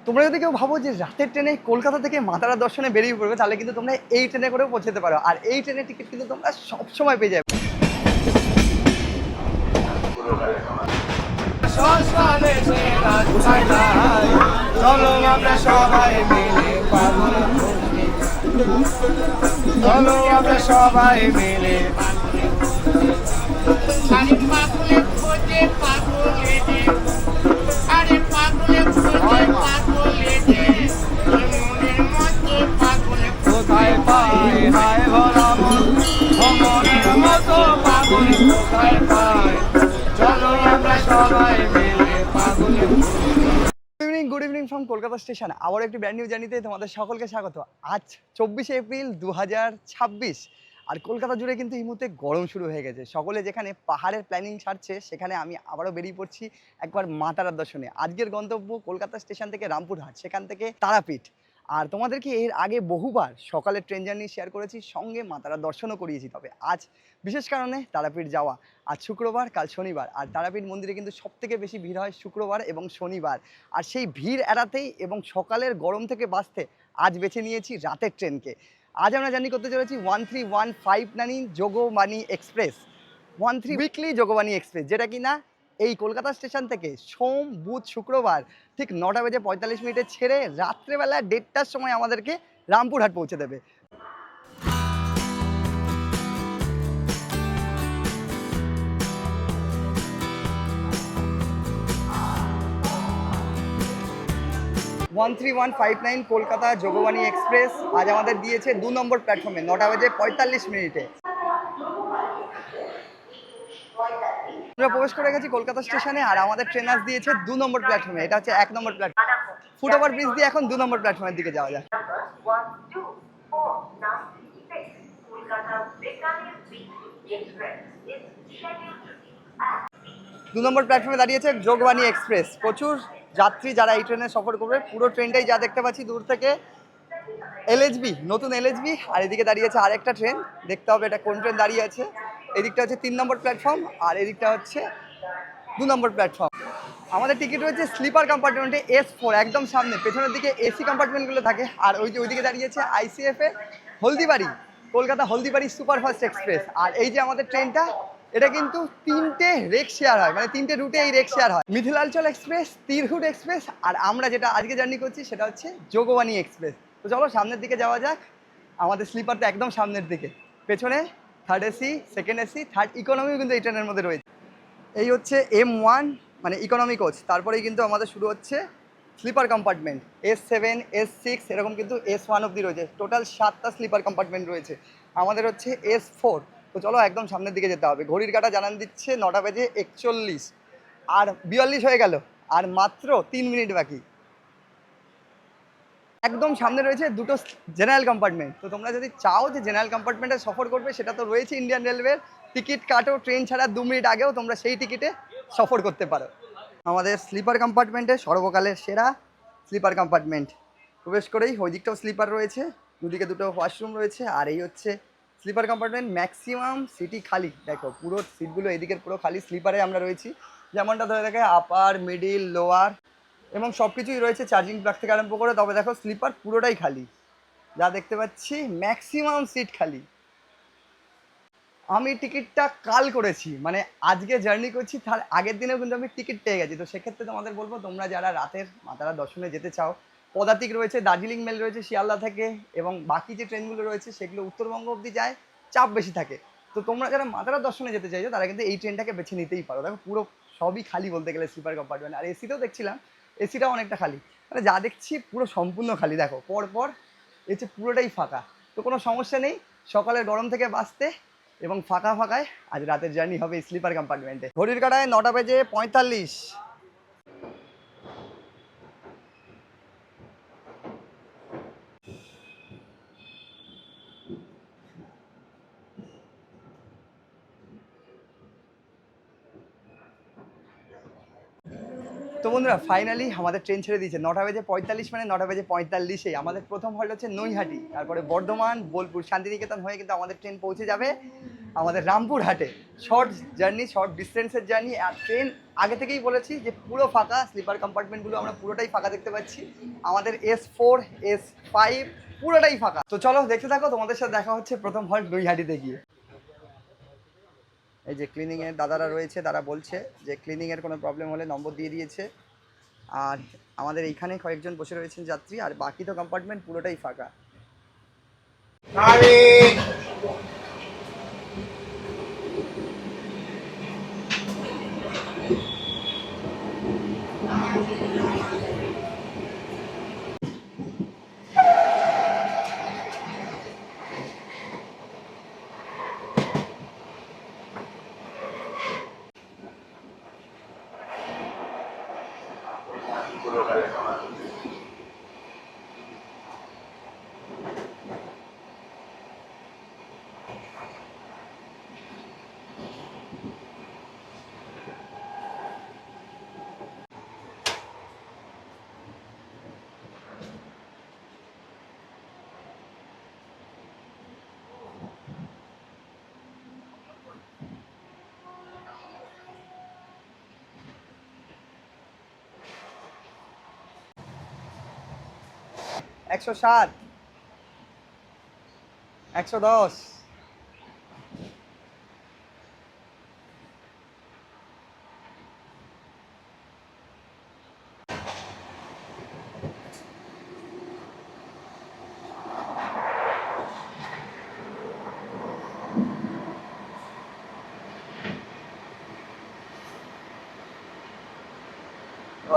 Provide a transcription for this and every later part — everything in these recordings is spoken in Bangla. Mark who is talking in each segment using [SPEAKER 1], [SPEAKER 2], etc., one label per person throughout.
[SPEAKER 1] তোমরা যদি কেউ ভাবো যে রাতের ট্রেনে কলকাতা থেকে মাতারা দর্শনে বেরিয়ে পড়বে, তাহলে কিন্তু তোমরা এই ট্রেনে করেও পৌঁছতে পারো। আর এই ট্রেনের টিকিট কিন্তু তোমরা সবসময় পেয়ে যাবে।
[SPEAKER 2] চলো আমরা সবাই মিলে চলো আমরা সবাই মিলে কোথায় পাই হায় ভরা মনের মতো পাগল কোথায় পাই চলো আমরা সবাই মিলে পাগল।
[SPEAKER 1] Good evening from Kolkata station. আবার একটি ব্র্যান্ড নিউ জার্নিতে তোমাদের সকলকে স্বাগত। আজ 24শে এপ্রিল 2026, আর কলকাতা জুড়ে কিন্তু এই মুহূর্তে গরম শুরু হয়ে গেছে। সকলে যেখানে পাহাড়ের প্ল্যানিং ছাড়ছে, সেখানে আমি আবারও বেরিয়ে পড়ছি একবার মা তারার দর্শনে। আজকের গন্তব্য কলকাতা স্টেশন থেকে রামপুরহাট, সেখান থেকে তারাপীঠ। আর তোমাদেরকে এর আগে বহুবার সকালের ট্রেন জার্নি শেয়ার করেছি, সঙ্গে মা তারার দর্শনও করিয়েছি। তবে আজ বিশেষ কারণে তারাপীঠ যাওয়া। আজ শুক্রবার, কাল শনিবার, আর তারাপীঠ মন্দিরে কিন্তু সবথেকে বেশি ভিড় হয় শুক্রবার এবং শনিবার। আর সেই ভিড় এড়াতেই এবং সকালের গরম থেকে বাঁচতে আজ বেছে নিয়েছি রাতের ট্রেনকে। আজ আমরা জার্নি করতে চলেছি 1315 Jogbani express, 13 weekly Jogbani express, যেটা কিনা এই কলকাতা স্টেশন থেকে সোম, বুধ, শুক্রবার ঠিক 9:45 ছেড়ে রাত্রেবেলা 1:30টার সময় আমাদেরকে রামপুরহাট পৌঁছে দেবে। ওয়ান 1315 কলকাতা যোগবাণী এক্সপ্রেস আজ আমাদের দিয়েছে 2 নম্বর প্ল্যাটফর্মে 9:45। আমরা প্রবেশ করে গেছি কলকাতা স্টেশনে, আর আমাদের ট্রেন আজ দিয়েছে 2 নম্বর প্ল্যাটফর্মে। এটা হচ্ছে 1 নম্বর প্ল্যাটফর্ম। ফুটওভার ব্রিজ দিয়ে এখন 2 নম্বর প্ল্যাটফর্মের দিকে যাওয়া যায়। 2 নম্বর প্ল্যাটফর্মে দাঁড়িয়েছে যোগবাণী এক্সপ্রেস। প্রচুর যাত্রী যারা এই ট্রেনে সফর করবে। পুরো ট্রেনটাই যা দেখতে পাচ্ছি দূর থেকে এলএচবি, নতুন এলএচবি। আর এদিকে দাঁড়িয়েছে আরেকটা ট্রেন, দেখতে হবে এটা কোন ট্রেন দাঁড়িয়ে আছে। এদিকটা হচ্ছে 3 নম্বর প্ল্যাটফর্ম, আর এদিকটা হচ্ছে 2 নম্বর প্ল্যাটফর্ম। আমাদের টিকিট রয়েছে স্লিপার কম্পার্টমেন্টে S4, একদম সামনে। পেছনের দিকে এসি কম্পার্টমেন্টগুলো থাকে। আর ওইদিকে দাঁড়িয়েছে আইসিএফ এ হলদিবাড়ি, কলকাতা হলদিবাড়ি সুপারফাস্ট এক্সপ্রেস। আর এই যে আমাদের ট্রেনটা, এটা কিন্তু 3টে রেক শেয়ার হয়, মানে 3টে রুটে এই রেক শেয়ার হয়। মিথিলাঞ্চল এক্সপ্রেস, তিরহুট এক্সপ্রেস, আর আমরা যেটা আজকে জার্নি করছি সেটা হচ্ছে যোগবাণী এক্সপ্রেস। তো চলো সামনের দিকে যাওয়া যাক। আমাদের স্লিপারটা একদম সামনের দিকে, পেছনে third AC, second AC, third ইকোনমিও কিন্তু এই ট্রেনের মধ্যে রয়েছে। এই হচ্ছে M1 মানে ইকোনমি কোচ। তারপরেই কিন্তু আমাদের শুরু হচ্ছে স্লিপার কম্পার্টমেন্ট S7, S6, এরকম কিন্তু S1 অবধি রয়েছে। টোটাল 7টা স্লিপার কম্পার্টমেন্ট রয়েছে। আমাদের হচ্ছে S4। তো চলো একদম সামনের দিকে যেতে হবে। ঘড়ির কাঁটা জানান দিচ্ছে 9:41, আর 42 হয়ে গেল, আর মাত্র 3 মিনিট বাকি। একদম সামনে রয়েছে দুটো জেনারেল কম্পার্টমেন্ট। তো তোমরা যদি চাও যে জেনারেল কম্পার্টমেন্টে সফর করবে, সেটা তো রয়েছে ইন্ডিয়ান রেলওয়ের। টিকিট কাটো, ট্রেন ছাড়া 2 মিনিট আগেও তোমরা সেই টিকিটে সফর করতে পারো। আমাদের স্লিপার কম্পার্টমেন্টে সর্বকালের সেরা স্লিপার কম্পার্টমেন্ট। প্রবেশ করেই ওই দিকটাও স্লিপার রয়েছে, দুদিকে দুটো ওয়াশরুম রয়েছে। আর এই হচ্ছে স্লিপার কম্পার্টমেন্ট। ম্যাক্সিমাম সিটই খালি, দেখো পুরো সিটগুলো এদিকের পুরো খালি। স্লিপারে আমরা রয়েছি, যেমনটা ধরে দেখে আপার, মিডিল, লোয়ার এবং সব কিছুই রয়েছে, চার্জিং প্লাগ থেকে আরম্ভ করে। তবে দেখো স্লিপার পুরোটাই খালি, যা দেখতে পাচ্ছি ম্যাক্সিমাম সিট খালি। আমি টিকিটটা কাল করেছি, মানে আজকে জার্নি করছি, তার আগের দিনেও কিন্তু আমি টিকিট পেয়ে গেছি। তো সেক্ষেত্রে তোমাদের বলবো, তোমরা যারা রাতের মাতারা দর্শনে যেতে চাও, পদাতিক রয়েছে, দার্জিলিং মেল রয়েছে শিয়ালদা থেকে, এবং বাকি যে ট্রেনগুলো রয়েছে সেগুলো উত্তরবঙ্গ অবধি যায়, চাপ বেশি থাকে। তো তোমরা যারা মাতারা দর্শনে যেতে চাইছো, তারা কিন্তু এই ট্রেনটাকে বেছে নিতেই পারো। দেখো পুরো সবই খালি বলতে গেলে স্লিপার কম্পার্টমেন্ট। আর এসিতেও দেখছিলাম, এসিটাও অনেকটা খালি, মানে যা দেখছি পুরো সম্পূর্ণ খালি। দেখো পরপর এসে পুরোটাই ফাঁকা। তো কোনো সমস্যা নেই সকালের গরম থেকে বাঁচতে, এবং ফাঁকা ফাঁকায় আজ রাতের জার্নি হবে স্লিপার কম্পার্টমেন্টে। ঘড়ির কাঁটায় 9:45। তো বন্ধুরা ফাইনালি আমাদের ট্রেন ছেড়ে দিয়েছে 9:45, মানে 9:45 আমাদের প্রথম হল্ট হচ্ছে নৈহাটি, তারপরে বর্ধমান, বোলপুর, শান্তিনিকেতন হয়ে কিন্তু আমাদের ট্রেন পৌঁছে যাবে আমাদের রামপুরহাটে শর্ট জার্নি, শর্ট ডিস্টেন্সের জার্নি। আর ট্রেন আগে থেকেই বলেছি যে পুরো ফাঁকা, স্লিপার কম্পার্টমেন্টগুলো আমরা পুরোটাই ফাঁকা দেখতে পাচ্ছি। আমাদের S4 S5 পুরোটাই ফাঁকা। তো চলো দেখতে থাকো, তোমাদের সাথে দেখা হচ্ছে প্রথম হল্ট নৈহাটিতে গিয়ে। এই যে ক্লিনিংয়ের দাদারা রয়েছে, তারা বলছে যে ক্লিনিংয়ের কোনো প্রবলেম হলে নম্বর দিয়ে দিয়েছে। আর আমাদের এইখানে কয়েকজন বসে রয়েছেন যাত্রী, আর বাকি তো কম্পার্টমেন্ট পুরোটাই ফাঁকা। একশো 7, 110।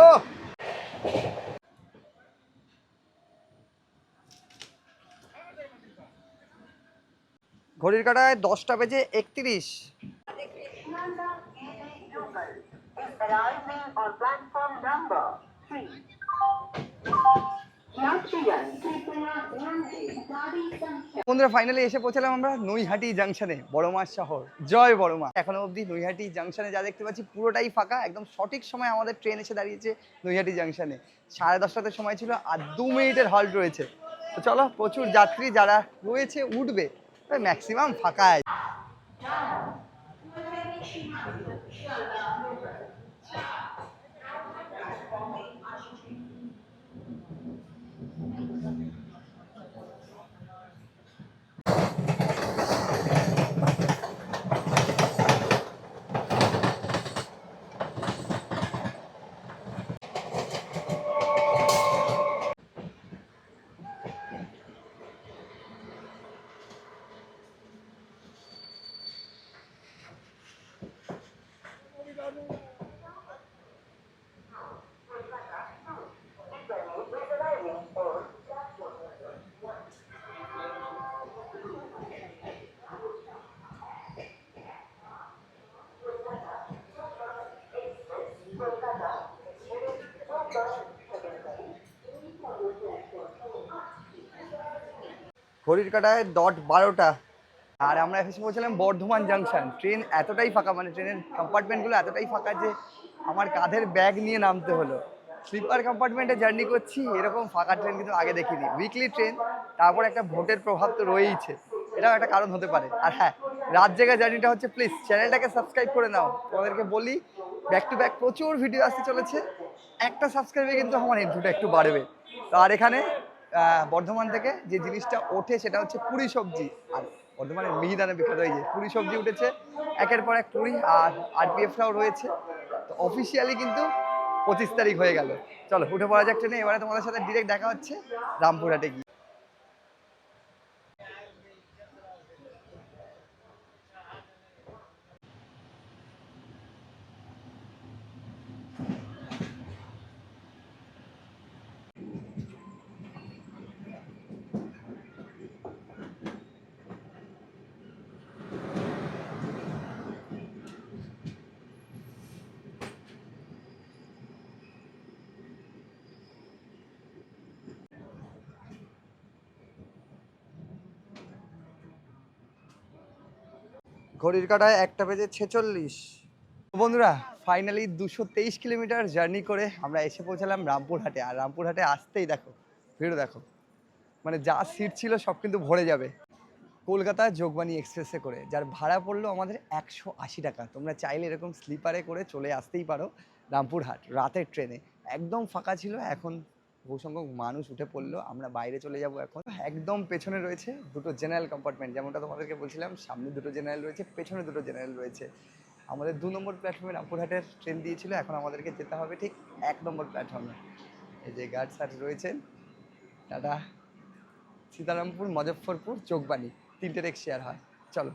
[SPEAKER 1] ও ঘড়ির কাঁটায় 10টা বেজে 31।
[SPEAKER 3] Arriving on platform number 3.
[SPEAKER 1] বন্ধুরা ফাইনালি এসে পৌঁছালাম আমরা নৈহাটি জাংশনে, বড় মাছ শহর, জয় বড় মা। এখনো অবধি নৈহাটি জাংশনে যা দেখতে পাচ্ছি পুরোটাই ফাঁকা। একদম সঠিক সময় আমাদের ট্রেন এসে দাঁড়িয়েছে নৈহাটি জাংশনে। 10:30টাতে সময় ছিল, আর 2 মিনিটের হল্ট রয়েছে। তো চলো, প্রচুর যাত্রী যারা রয়েছে উঠবে, ম্যাক্সিমাম ফাঁকায়। ঘড়ির কাঁটায় ডট 12টা, আর আমরা এসে পৌঁছালাম বর্ধমান জাংশন। ট্রেন এতটাই ফাঁকা, মানে ট্রেনের কম্পার্টমেন্টগুলো এতটাই ফাঁকা যে আমার কাঁধের ব্যাগ নিয়ে নামতে হলো। স্লিপার কম্পার্টমেন্টে জার্নি করছি, এরকম ফাঁকা ট্রেন কিন্তু আগে দেখিনি। উইকলি ট্রেন, তারপর একটা ভোটের প্রভাব তো রয়েইছে, এটাও একটা কারণ হতে পারে। আর হ্যাঁ, রাত জায়গা জার্নিটা হচ্ছে, প্লিজ চ্যানেলটাকে সাবস্ক্রাইব করে নাও। তোমাদেরকে বলি, ব্যাক টু ব্যাক প্রচুর ভিডিও আসতে চলেছে, একটা সাবস্ক্রাইবে কিন্তু আমার ইনফুটা একটু বাড়বে। তো আর এখানে বর্ধমান থেকে যে জিনিসটা ওঠে সেটা হচ্ছে পুরি সবজি। আর বর্ধমানের মিহিদানা বিখ্যাত, এই যে পুরি সবজি উঠেছে, একের পর এক পুরি। আর RPF-টাও রয়েছে। তো অফিসিয়ালি কিন্তু 25 তারিখ হয়ে গেল। চলো উঠে পড়া যাক ট্রেনে। এবারে তোমাদের সাথে ডিরেক্ট দেখা হচ্ছে রামপুরহাটে গিয়ে। ঘড়ির কাঁটায় 1টা বেজে 46। বন্ধুরা ফাইনালি 223 কিলোমিটার জার্নি করে আমরা এসে পৌঁছালাম রামপুরহাটে। আর রামপুরহাটে আসতেই দেখো ভিড়, দেখো মানে যা সিট ছিল সব কিন্তু ভরে যাবে। কলকাতা যোগবাণী এক্সপ্রেসে করে, যার ভাড়া পড়লো আমাদের 180 টাকা। তোমরা চাইলে এরকম স্লিপারে করে চলে আসতেই পারো রামপুরহাট রাতের ট্রেনে। একদম ফাঁকা ছিল, এখন বহু সংখ্যক মানুষ উঠে পড়লো। আমরা বাইরে চলে যাব এখন। একদম পেছনে রয়েছে দুটো জেনারেল কম্পার্টমেন্ট, যেমনটা তোমাদেরকে বলছিলাম, সামনে দুটো জেনারেল রয়েছে, পেছনে দুটো জেনারেল রয়েছে। আমাদের 2 নম্বর প্ল্যাটফর্মে রামপুরহাটের ট্রেন দিয়েছিল, এখন আমাদেরকে যেতে হবে ঠিক 1 নম্বর প্ল্যাটফর্মে। এই যে গার্ড স্যার রয়েছেন, টাটা, সীতারামপুর, মুজফ্ফরপুর, যোগবাণী, 3টে রেক শেয়ার হয়। চলো।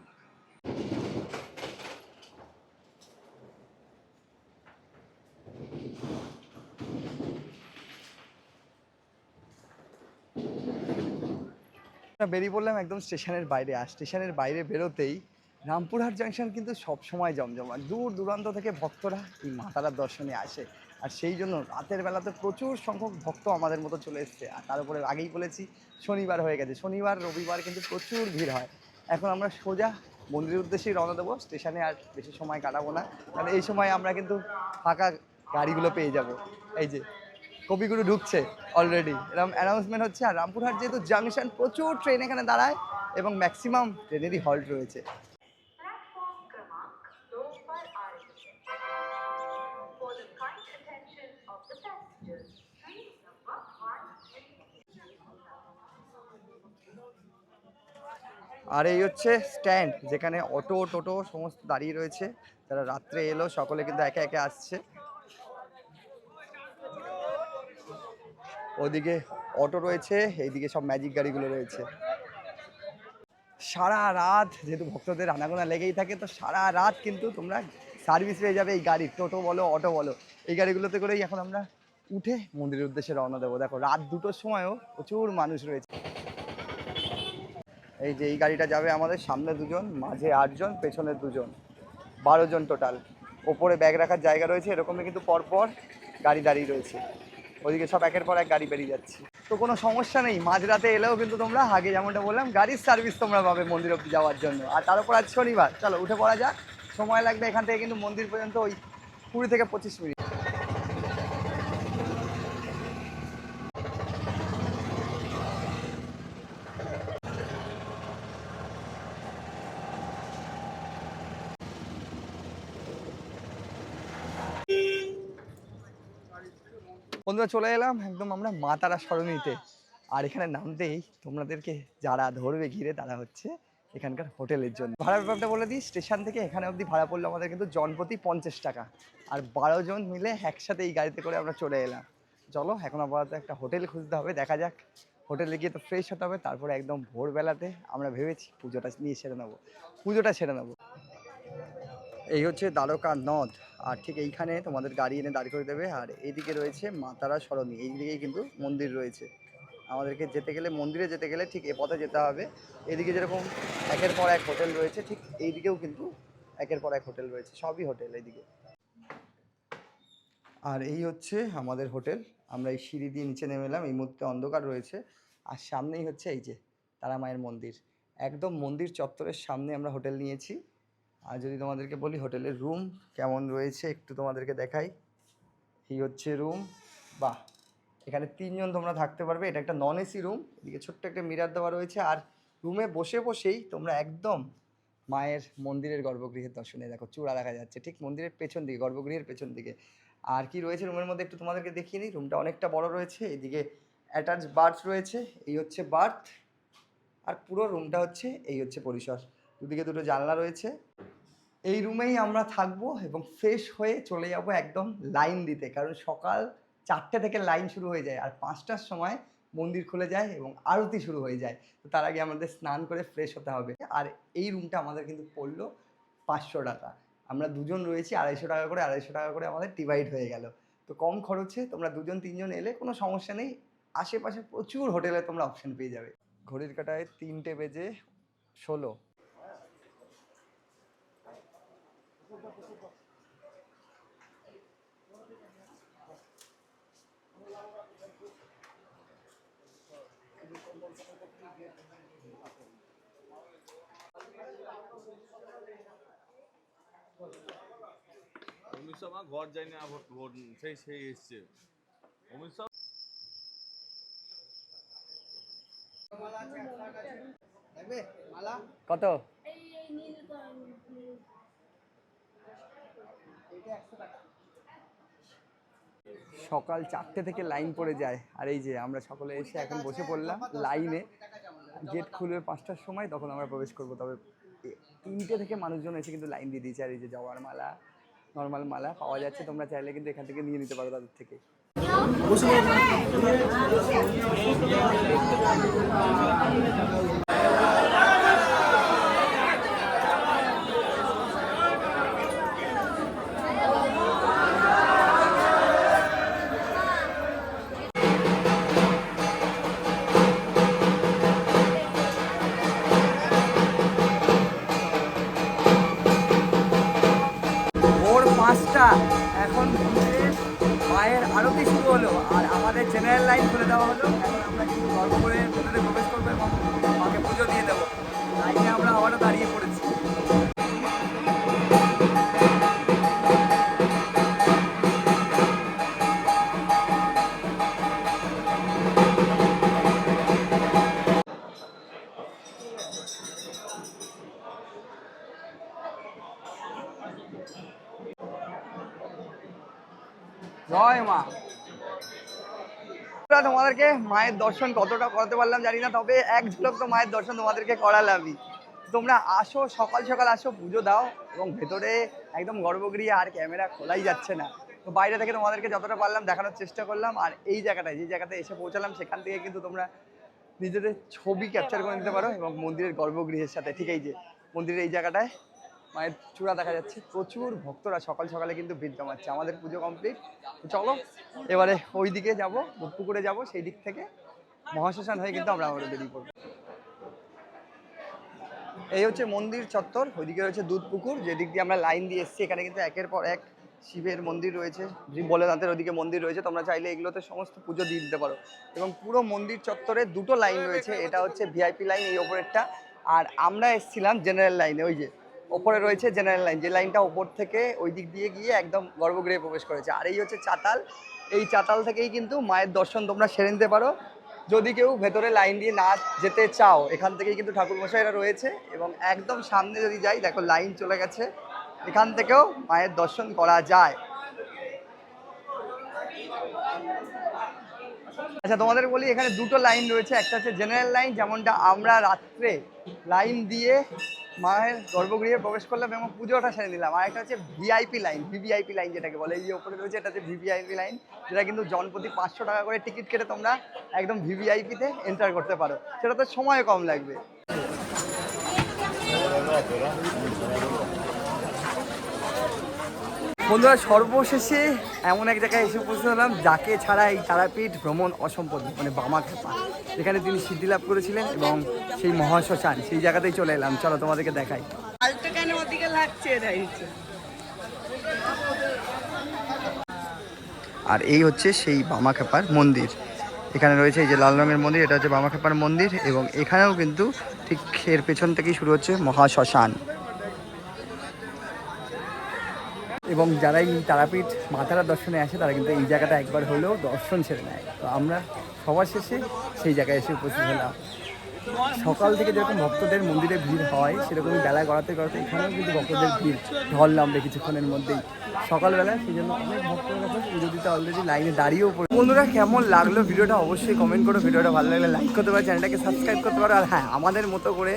[SPEAKER 1] বেরিয়ে পড়লাম একদম স্টেশনের বাইরে। আর স্টেশনের বাইরে বেরোতেই রামপুরহাট জাংশন কিন্তু সবসময় জমজমাট। দূর দূরান্ত থেকে ভক্তরা এই মা তারার দর্শনে আসে, আর সেই জন্য রাতের বেলাতে প্রচুর সংখ্যক ভক্ত আমাদের মতো চলে এসছে। আর তার উপরে আগেই বলেছি শনিবার হয়ে গেছে, শনিবার রবিবার কিন্তু প্রচুর ভিড় হয়। এখন আমরা সোজা মন্দিরের উদ্দেশ্যেই রওনা দেবো। স্টেশনে আর বেশি সময় কাটাবো না, কারণ এই সময় আমরা কিন্তু ফাঁকা গাড়িগুলো পেয়ে যাব। এই যে কবিগুরু ঢুকছে অলরেডি, এরকম অ্যানাউন্সমেন্ট হচ্ছে। আর রামপুরহাট যেহেতু জাংশন, প্রচুর ট্রেন এখানে দাঁড়ায় এবং ম্যাক্সিমাম ট্রেনেরই হল্ট রয়েছে।
[SPEAKER 3] प्लेटफॉर्म क्रमांक 2 पर आ रही है। For the kind attention of the passengers, train number 1.
[SPEAKER 1] আর এই হচ্ছে স্ট্যান্ড, যেখানে অটো টোটো সমস্ত দাঁড়িয়ে রয়েছে। যারা রাত্রে এলো সকলে কিন্তু একে একে আসছে। ওদিকে অটো রয়েছে, এইদিকে সব ম্যাজিক গাড়িগুলো রয়েছে। সারা রাত যেহেতু ভক্তদের আনাগোনা লেগেই থাকে, তো সারা রাত কিন্তু তোমরা সার্ভিস পেয়ে যাবে এই গাড়ির, টোটো বলো অটো বলো। এই গাড়িগুলোতে করেই এখন আমরা উঠে মন্দিরের উদ্দেশ্যে রওনা দেবো। দেখো রাত 2টোর সময়ও প্রচুর মানুষ রয়েছে। এই যে এই গাড়িটা যাবে আমাদের, সামনে 2জন, মাঝে 8জন, পেছনে 2জন, 12জন টোটাল। ওপরে ব্যাগ রাখার জায়গা রয়েছে, এরকমই কিন্তু পরপর গাড়ি দাঁড়িয়ে রয়েছে। ওইদিকে সব একের পর এক গাড়ি বেরিয়ে যাচ্ছে। তো কোনো সমস্যা নেই, মাঝরাতে এলেও কিন্তু তোমরা আগে যেমনটা বললাম গাড়ির সার্ভিস তোমরা পাবে মন্দির অব্দি যাওয়ার জন্য। আর তার উপর আজ শনিবার, চলো উঠে পড়া যাক। সময় লাগবে এখান থেকে কিন্তু মন্দির পর্যন্ত ওই 20 থেকে 25 মিনিট। বন্ধুরা চলে এলাম একদম আমরা মা তারা সরণিতে। আর এখানে নামতেই তোমাদেরকে যারা ধরবে ঘিরে, তারা হচ্ছে এখানকার হোটেলের জন্য। ভাড়ার ব্যাপারটা বলে দিই, স্টেশন থেকে এখানে অবধি ভাড়া পড়লো আমাদের কিন্তু জনপ্রতি 50 টাকা। আর 12 জন মিলে একসাথে এই গাড়িতে করে আমরা চলে এলাম। চলো এখন আপাতত একটা হোটেল খুঁজতে হবে, দেখা যাক। হোটেলে গিয়ে তো ফ্রেশ হতে হবে, তারপরে একদম ভোরবেলাতে আমরা ভেবেছি পুজোটা নিয়ে সেরে নেবো, পুজোটা সেরে নেবো। এই হচ্ছে দ্বারকা নদ, আর ঠিক এইখানে তোমাদের গাড়ি এনে দাঁড় করে দেবে। আর এইদিকে রয়েছে মা তারা সরণি, এই দিকেই কিন্তু মন্দির রয়েছে। আমাদেরকে যেতে গেলে, মন্দিরে যেতে গেলে ঠিক এ পথে যেতে হবে। এদিকে যেরকম একের পর এক হোটেল রয়েছে, ঠিক এইদিকেও কিন্তু একের পর এক হোটেল রয়েছে, সবই হোটেল এইদিকে। আর এই হচ্ছে আমাদের হোটেল। আমরা এই সিঁড়ি দিয়ে নিচে নেমে এলাম, এই মুহূর্তে অন্ধকার রয়েছে। আর সামনেই হচ্ছে এই যে তারা মায়ের মন্দির, একদম মন্দির চত্বরের সামনে আমরা হোটেল নিয়েছি। আর যদি তোমাদেরকে বলি হোটেলের রুম কেমন রয়েছে একটু তোমাদেরকে দেখাই। এই হচ্ছে রুম, বাহ, এখানে 3জন তোমরা থাকতে পারবে। এটা একটা নন এসি রুম, এদিকে ছোট্ট একটা মিরার দেওয়া রয়েছে। আর রুমে বসে বসেই তোমরা একদম মায়ের মন্দিরের গর্ভগৃহের দর্শনে, দেখো চূড়া দেখা যাচ্ছে ঠিক মন্দিরের পেছন দিকে, গর্ভগৃহের পেছন দিকে। আর কি রয়েছে রুমের মধ্যে একটু তোমাদেরকে দেখিয়ে নিই। রুমটা অনেকটা বড় রয়েছে, এদিকে অ্যাটাচ বার্থ রয়েছে, এই হচ্ছে বার্থ। আর পুরো রুমটা হচ্ছে এই হচ্ছে পরিসর, দুদিকে দুটো জানলা রয়েছে। এই রুমেই আমরা থাকবো এবং ফ্রেশ হয়ে চলে যাব একদম লাইন দিতে, কারণ সকাল 4টে থেকে লাইন শুরু হয়ে যায়। আর 5টার সময় মন্দির খুলে যায় এবং আরতি শুরু হয়ে যায়। তো তার আগে আমাদের স্নান করে ফ্রেশ হতে হবে। আর এই রুমটা আমাদের কিন্তু পড়লো 500 টাকা। আমরা 2জন রয়েছি, 250 টাকা করে, 250 টাকা করে আমাদের ডিভাইড হয়ে গেল। তো কম খরচে তোমরা 2জন 3জন এলে কোনো সমস্যা নেই। আশেপাশে প্রচুর হোটেলে তোমরা অপশন পেয়ে যাবে। ঘড়ির কাঁটায় 3টে বেজে 16।
[SPEAKER 2] অমিত শাহ ঘর যায়নি, ভোট সেই সেই এসছে অমিত শাহ।
[SPEAKER 1] কত? সকাল 4টে থেকে লাইন পড়ে যায়, আর এই যে আমরা সকলে এসে এখন বসে পড়লাম লাইনে। গেট খুলবে 5টার সময়, তখন আমরা প্রবেশ করবো। তবে 3টে থেকে মানুষজন এসে কিন্তু লাইন দিয়ে দিয়েছে। আর এই যে জবার মালা, নর্মাল মালা পাওয়া যাচ্ছে, তোমরা চাইলে কিন্তু এখান থেকে নিয়ে নিতে পারো তাদের থেকে। ভোর 5টা, এখন মায়ের আরতি শুরু হলো আর আমাদের জেনারেল লাইন খুলে দেওয়া হলো। এখন আমরা কিন্তু গল্প করে ভেতরে প্রবেশ করবো এবং মাকে পুজো দিয়ে দেবো। লাইনে আমরা আবারও দাঁড়িয়ে পড়েছি। জয় মা। তোমাদেরকে মায়ের দর্শন কতটা করাতে পারলাম জানি না, তবে এক ঝলক তো মায়ের দর্শন তোমাদেরকে করালামই। তোমরা আসো, সকাল সকাল আসো, পুজো দাও। এবং ভেতরে একদম গর্ভগৃহে আর ক্যামেরা খোলাই যাচ্ছে না, তো বাইরে থেকে তোমাদেরকে যতটা পারলাম দেখানোর চেষ্টা করলাম। আর এই জায়গাটায়, যে জায়গাতে এসে পৌঁছালাম, সেখান থেকে কিন্তু তোমরা নিজেদের ছবি ক্যাপচার করে নিতে পারো এবং মন্দিরের গর্ভগৃহের সাথে। ঠিক এই যে মন্দিরের এই জায়গাটায় মায়ের চূড়া দেখা যাচ্ছে, প্রচুর ভক্তরা সকাল সকালে কিন্তু ভিড় জমাচ্ছে। আমাদের পুজো কমপ্লিট, চলো এবারে ওই দিকে যাবো, পুকুরে যাব, সেই দিক থেকে মহাশ্মশান হয়ে কিন্তু আমরা আবার বেরিয়ে পড়বো। এই হচ্ছে মন্দির চত্বর, ওইদিকে রয়েছে দুধ পুকুর, যেদিক দিয়ে আমরা লাইন দিয়ে এসেছি। এখানে কিন্তু একের পর এক শিবের মন্দির রয়েছে, ভোলেনাথের ওদিকে মন্দির রয়েছে। তোমরা চাইলে এগুলোতে সমস্ত পুজো দিয়ে দিতে পারো। এবং পুরো মন্দির চত্বরে দুটো লাইন রয়েছে, এটা হচ্ছে ভিআইপি লাইন, এই ওপরেরটা। আর আমরা এসেছিলাম জেনারেল লাইনে, ওই যে ওপরে রয়েছে জেনারেল লাইন, যে লাইনটা ওপর থেকে ওই দিক দিয়ে গিয়ে একদম গর্ভগৃহে প্রবেশ করেছে। আর এই হচ্ছে চাতাল, এই চাতাল থেকেই কিন্তু মায়ের দর্শন তোমরা সেরে নিতে পারো। যদি কেউ ভেতরে লাইন দিয়ে না যেতে চাও, এখান থেকেই কিন্তু ঠাকুরমশাইরা রয়েছে। এবং একদম সামনে যদি যাই, দেখো লাইন চলে গেছে, এখান থেকেও মায়ের দর্শন করা যায়। আচ্ছা, তোমাদের বলি, এখানে দুটো লাইন রয়েছে। একটা হচ্ছে জেনারেল লাইন, যেমনটা আমরা রাত্রে লাইন দিয়ে মায়ের গর্ভগৃহে প্রবেশ করলাম এবং পুজোটা সেরে নিলাম। আর একটা হচ্ছে ভিআইপি লাইন, ভিভিআইপি লাইন যেটাকে বলে, এই যে ওপরে রয়েছে, এটা হচ্ছে ভিভিআইপি লাইন, যেটা কিন্তু জনপ্রতি 500 টাকা করে টিকিট কেটে তোমরা একদম ভিভিআইপিতে এন্টার করতে পারো। সেটাতে সময় কম লাগবে। বন্ধুরা, সর্বশেষে এমন এক জায়গায় এসে উপস্থিত হলাম যাকে ছাড়া এই তারাপীঠ ভ্রমণ অসম্পূর্ণ, মানে বামাখ্যাপা, যেখানে তিনি সিদ্ধি লাভ করেছিলেন। এবং সেই মহাশ্মশান, সেই জায়গাতেই চলে এলাম। চলো তোমাদেরকে দেখাই। আর এই হচ্ছে সেই বামাখ্যাপার মন্দির। এখানে রয়েছে এই যে লাল রঙের মন্দির, এটা হচ্ছে বামাখ্যাপার মন্দির। এবং এখানেও কিন্তু ঠিক এর পেছন থেকেই শুরু হচ্ছে মহাশ্মশান। এবং যারা এই তারাপীঠ মাতারা দর্শনে আসে, তারা কিন্তু এই জায়গাটা একবার হলেও দর্শন সেরে নেয়। তো আমরা সবার শেষে সেই জায়গায় এসে উপস্থিত হলাম। সকাল থেকে যেরকম ভক্তদের মন্দিরে ভিড় হয়, সেরকমই বেলা গড়াতে গড়াতে এখানেও কিন্তু ভক্তদের ভিড় ঢল নামবে কিছুক্ষণের মধ্যেই সকালবেলা। সেই জন্য অনেক ভক্তরা পুজো দিতে অলরেডি লাইনে দাঁড়িয়েও পড়ে। বন্ধুরা, কেমন লাগলো ভিডিওটা অবশ্যই কমেন্ট করো। ভিডিওটা ভালো লাগলে লাইক করতে পারো, চ্যানেলটাকে সাবস্ক্রাইব করতে পারো। আর হ্যাঁ, আমাদের মতো করে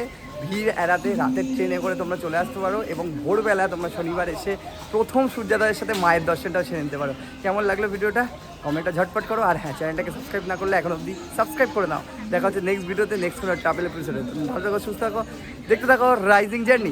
[SPEAKER 1] ভিড় এড়াতে রাতের ট্রেনে করে তোমরা চলে আসতে পারো এবং ভোরবেলা তোমরা শনিবার এসে প্রথম সূর্যোদয়ের সাথে মায়ের দর্শনটাও সেরে নিতে পারো। কেমন লাগলো ভিডিওটা কমেন্টটা ঝটপট করো। আর হ্যাঁ, চ্যানেলটাকে সাবস্ক্রাইব না করলে এখন অবধি সাবস্ক্রাইব করে নাও। দেখা হচ্ছে নেক্সট ভিডিওতে, নেক্সট কোনো ট্রাভেল এপিসোডে। ভালো থাকো, সুস্থ থাকো, দেখতে থাকো রাইজিং জার্নি।